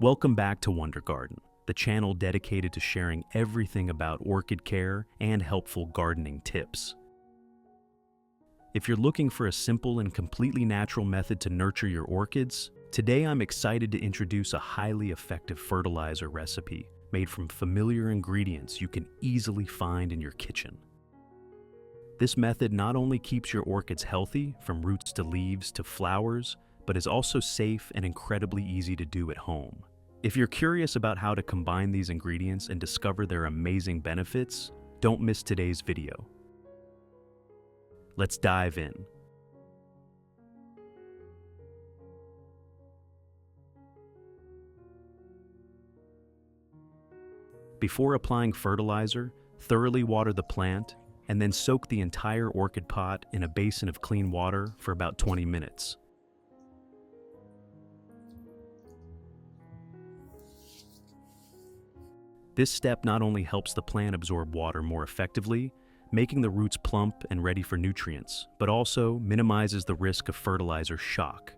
Welcome back to Wonder Garden, the channel dedicated to sharing everything about orchid care and helpful gardening tips. If you're looking for a simple and completely natural method to nurture your orchids, today I'm excited to introduce a highly effective fertilizer recipe made from familiar ingredients you can easily find in your kitchen. This method not only keeps your orchids healthy from roots to leaves to flowers, but is also safe and incredibly easy to do at home. If you're curious about how to combine these ingredients and discover their amazing benefits, don't miss today's video. Let's dive in. Before applying fertilizer, thoroughly water the plant and then soak the entire orchid pot in a basin of clean water for about 20 minutes. This step not only helps the plant absorb water more effectively, making the roots plump and ready for nutrients, but also minimizes the risk of fertilizer shock.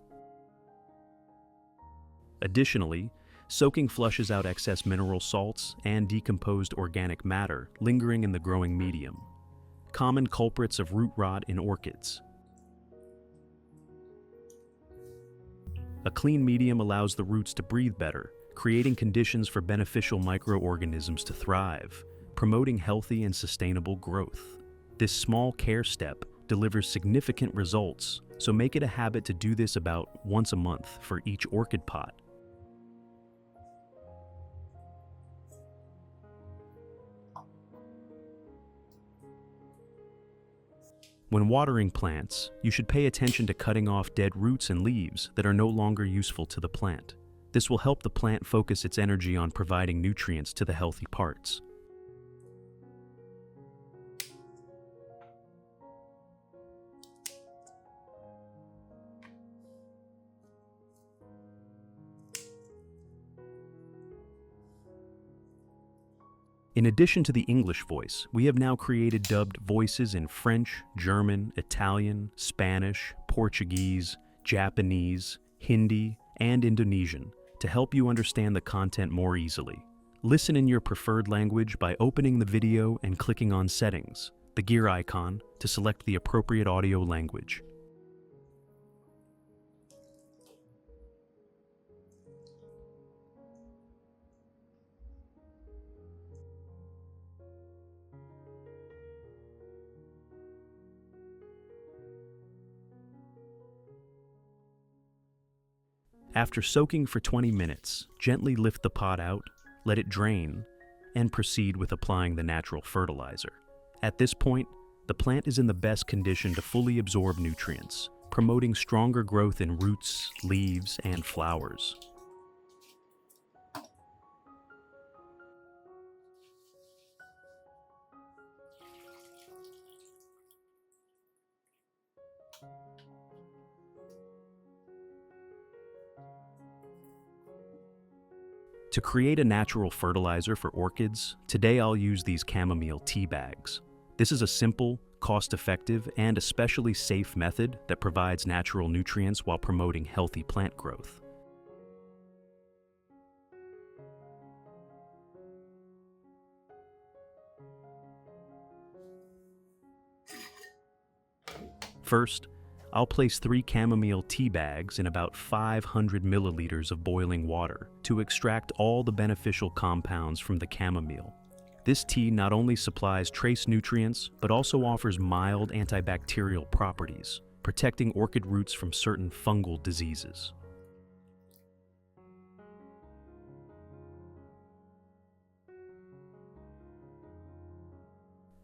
Additionally, soaking flushes out excess mineral salts and decomposed organic matter lingering in the growing medium, common culprits of root rot in orchids. A clean medium allows the roots to breathe better, creating conditions for beneficial microorganisms to thrive, promoting healthy and sustainable growth. This small care step delivers significant results, so make it a habit to do this about once a month for each orchid pot. When watering plants, you should pay attention to cutting off dead roots and leaves that are no longer useful to the plant. This will help the plant focus its energy on providing nutrients to the healthy parts. In addition to the English voice, we have now created dubbed voices in French, German, Italian, Spanish, Portuguese, Japanese, Hindi, and Indonesian to help you understand the content more easily. Listen in your preferred language by opening the video and clicking on Settings, the gear icon, to select the appropriate audio language. After soaking for 20 minutes, gently lift the pot out, let it drain, and proceed with applying the natural fertilizer. At this point, the plant is in the best condition to fully absorb nutrients, promoting stronger growth in roots, leaves, and flowers. To create a natural fertilizer for orchids, today I'll use these chamomile tea bags. This is a simple, cost-effective, and especially safe method that provides natural nutrients while promoting healthy plant growth. First, I'll place 3 chamomile tea bags in about 500 milliliters of boiling water to extract all the beneficial compounds from the chamomile. This tea not only supplies trace nutrients, but also offers mild antibacterial properties, protecting orchid roots from certain fungal diseases.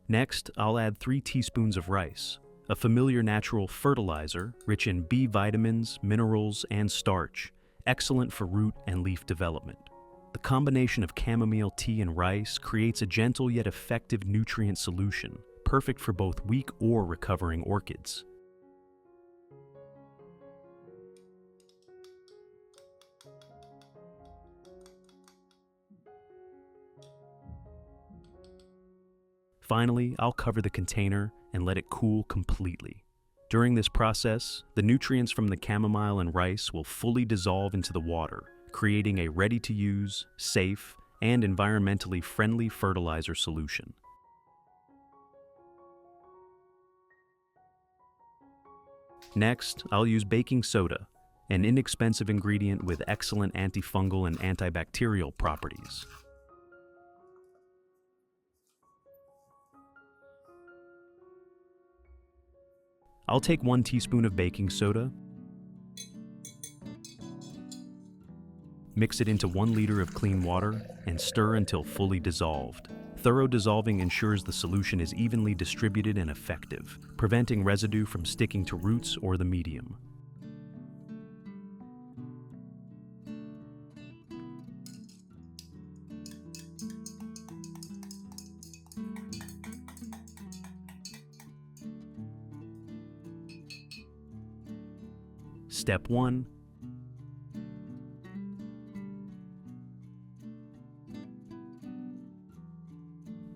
Next, I'll add 3 teaspoons of rice, a familiar natural fertilizer rich in B vitamins, minerals, and starch, excellent for root and leaf development. The combination of chamomile tea and rice creates a gentle yet effective nutrient solution, perfect for both weak or recovering orchids. Finally, I'll cover the container and let it cool completely. During this process, the nutrients from the chamomile and rice will fully dissolve into the water, creating a ready-to-use, safe, and environmentally friendly fertilizer solution. Next, I'll use baking soda, an inexpensive ingredient with excellent antifungal and antibacterial properties. I'll take 1 teaspoon of baking soda, mix it into 1 liter of clean water, and stir until fully dissolved. Thorough dissolving ensures the solution is evenly distributed and effective, preventing residue from sticking to roots or the medium. Step 1.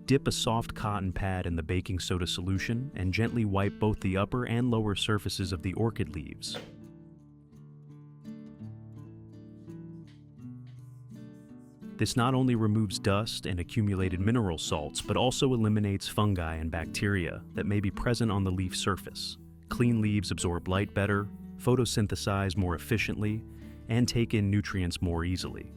Dip a soft cotton pad in the baking soda solution and gently wipe both the upper and lower surfaces of the orchid leaves. This not only removes dust and accumulated mineral salts, but also eliminates fungi and bacteria that may be present on the leaf surface. Clean leaves absorb light better, photosynthesize more efficiently, and take in nutrients more easily.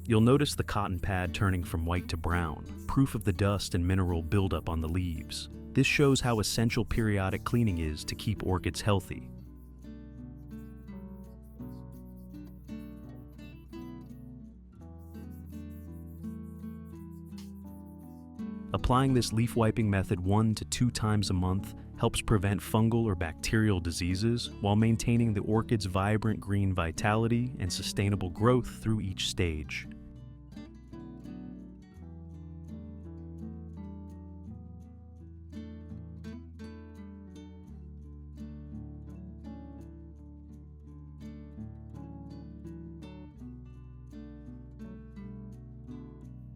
You'll notice the cotton pad turning from white to brown, proof of the dust and mineral buildup on the leaves. This shows how essential periodic cleaning is to keep orchids healthy. Applying this leaf wiping method 1 to 2 times a month helps prevent fungal or bacterial diseases while maintaining the orchid's vibrant green vitality and sustainable growth through each stage.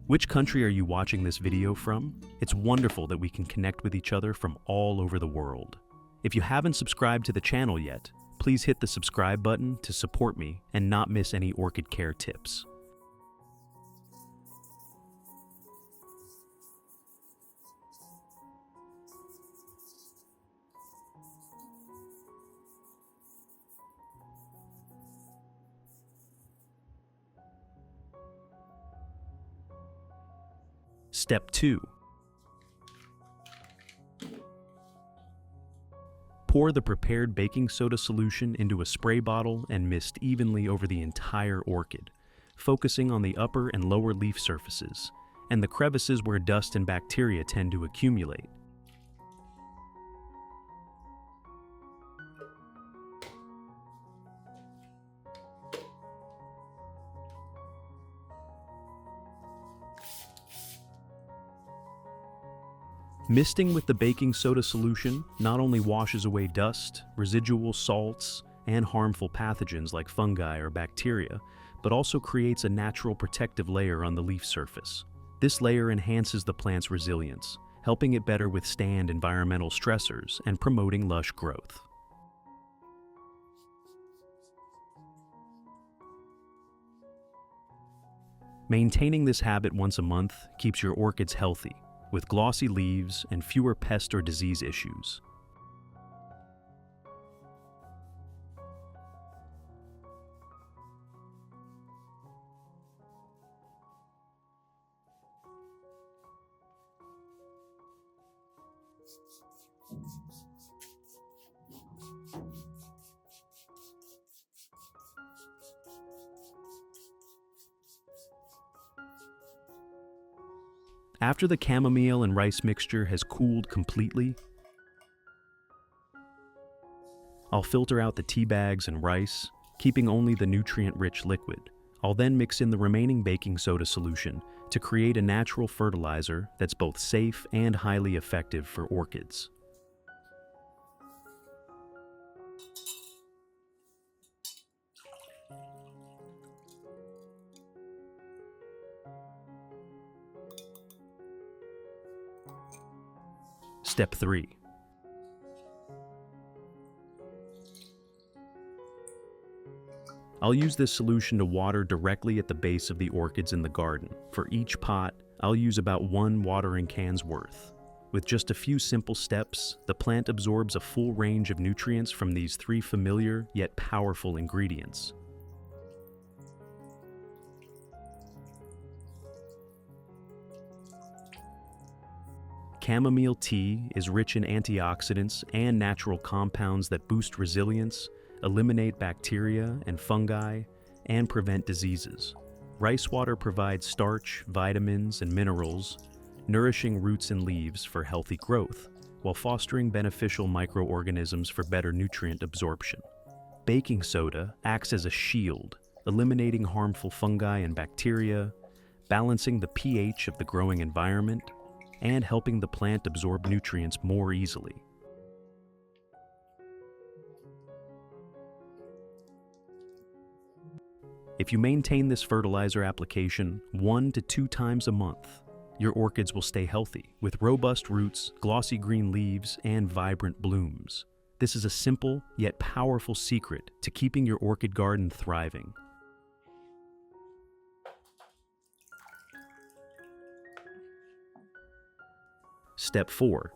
Which country are you watching this video from? It's wonderful that we can connect with each other from all over the world. If you haven't subscribed to the channel yet, please hit the subscribe button to support me and not miss any orchid care tips. Step 2. Pour the prepared baking soda solution into a spray bottle and mist evenly over the entire orchid, focusing on the upper and lower leaf surfaces and the crevices where dust and bacteria tend to accumulate. Misting with the baking soda solution not only washes away dust, residual salts, and harmful pathogens like fungi or bacteria, but also creates a natural protective layer on the leaf surface. This layer enhances the plant's resilience, helping it better withstand environmental stressors and promoting lush growth. Maintaining this habit once a month keeps your orchids healthy, with glossy leaves and fewer pest or disease issues. After the chamomile and rice mixture has cooled completely, I'll filter out the tea bags and rice, keeping only the nutrient-rich liquid. I'll then mix in the remaining baking soda solution to create a natural fertilizer that's both safe and highly effective for orchids. Step 3. I'll use this solution to water directly at the base of the orchids in the garden. For each pot, I'll use about 1 watering can's worth. With just a few simple steps, the plant absorbs a full range of nutrients from these 3 familiar yet powerful ingredients. Chamomile tea is rich in antioxidants and natural compounds that boost resilience, eliminate bacteria and fungi, and prevent diseases. Rice water provides starch, vitamins, and minerals, nourishing roots and leaves for healthy growth, while fostering beneficial microorganisms for better nutrient absorption. Baking soda acts as a shield, eliminating harmful fungi and bacteria, balancing the pH of the growing environment, and helping the plant absorb nutrients more easily. If you maintain this fertilizer application 1 to 2 times a month, your orchids will stay healthy, with robust roots, glossy green leaves, and vibrant blooms. This is a simple yet powerful secret to keeping your orchid garden thriving. Step 4.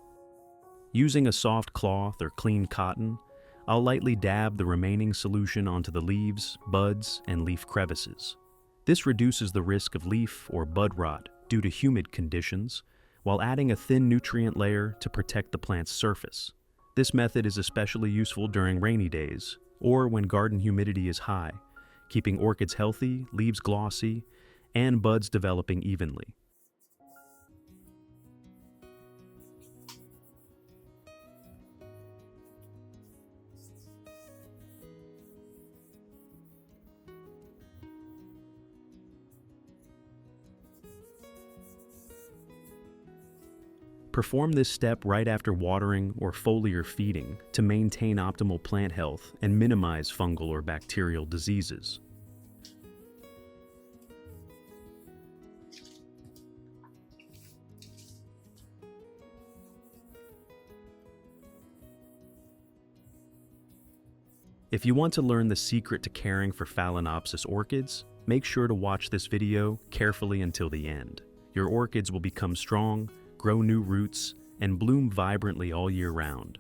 Using a soft cloth or clean cotton, I'll lightly dab the remaining solution onto the leaves, buds, and leaf crevices. This reduces the risk of leaf or bud rot due to humid conditions, while adding a thin nutrient layer to protect the plant's surface. This method is especially useful during rainy days or when garden humidity is high, keeping orchids healthy, leaves glossy, and buds developing evenly. Perform this step right after watering or foliar feeding to maintain optimal plant health and minimize fungal or bacterial diseases. If you want to learn the secret to caring for Phalaenopsis orchids, make sure to watch this video carefully until the end. Your orchids will become strong, grow new roots, and bloom vibrantly all year round.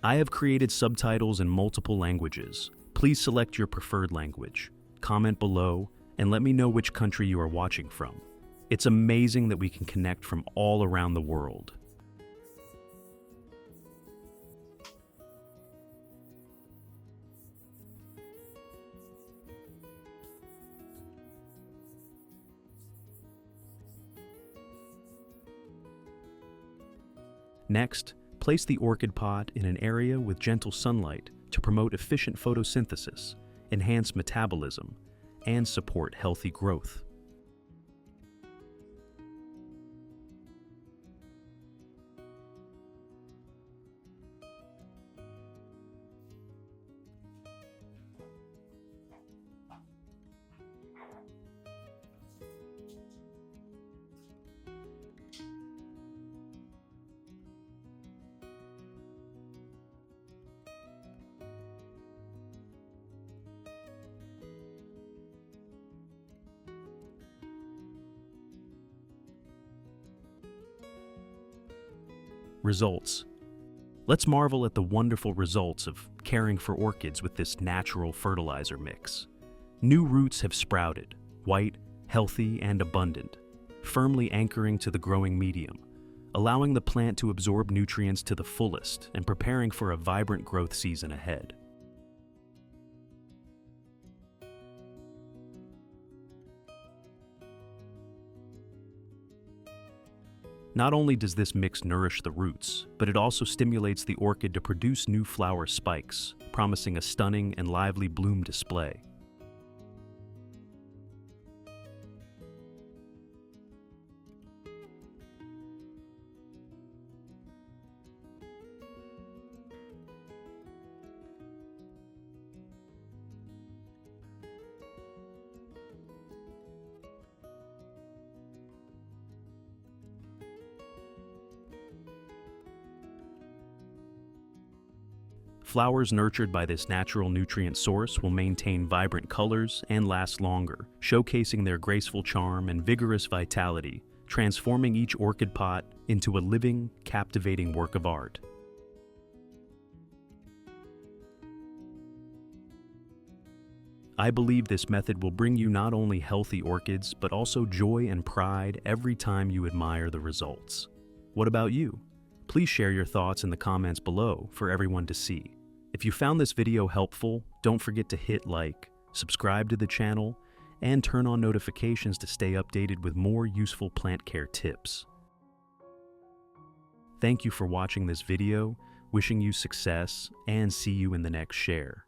I have created subtitles in multiple languages. Please select your preferred language. Comment below and let me know which country you are watching from. It's amazing that we can connect from all around the world. Next, place the orchid pot in an area with gentle sunlight to promote efficient photosynthesis, enhance metabolism, and support healthy growth. Results. Let's marvel at the wonderful results of caring for orchids with this natural fertilizer mix. New roots have sprouted, white, healthy, and abundant, firmly anchoring to the growing medium, allowing the plant to absorb nutrients to the fullest and preparing for a vibrant growth season ahead. Not only does this mix nourish the roots, but it also stimulates the orchid to produce new flower spikes, promising a stunning and lively bloom display. Flowers nurtured by this natural nutrient source will maintain vibrant colors and last longer, showcasing their graceful charm and vigorous vitality, transforming each orchid pot into a living, captivating work of art. I believe this method will bring you not only healthy orchids, but also joy and pride every time you admire the results. What about you? Please share your thoughts in the comments below for everyone to see. If you found this video helpful, don't forget to hit like, subscribe to the channel, and turn on notifications to stay updated with more useful plant care tips. Thank you for watching this video, wishing you success, and see you in the next share.